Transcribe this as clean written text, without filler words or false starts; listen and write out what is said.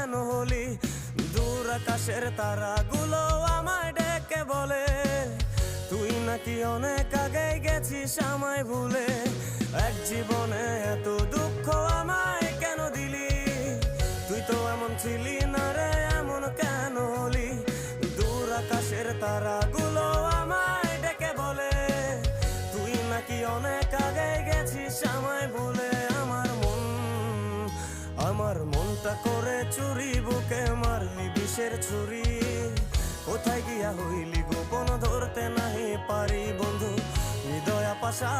কেন হলি? দূর আকাশের তারাগুলো আমায় ডেকে বলে তুই নাকি অনেক আগে গেছিস আমায় ভুলে। এক জীবনে এত দুঃখ আমায় কেন দিলি? তুই তো এমন ছিলি না রে, এমন কেন হলি? দূর আকাশের তারাগুলো আমায় ডেকে বলে তুই নাকি অনেক আগে গেছিস আমায় ভুলে। আমার মনটা করে চুরি, বুকে মারলি বিষের ছুরি। কোথায় গিয়া হইলি গোপন, ধরতে নাহি পারি বন্ধু। হৃদয় পাশা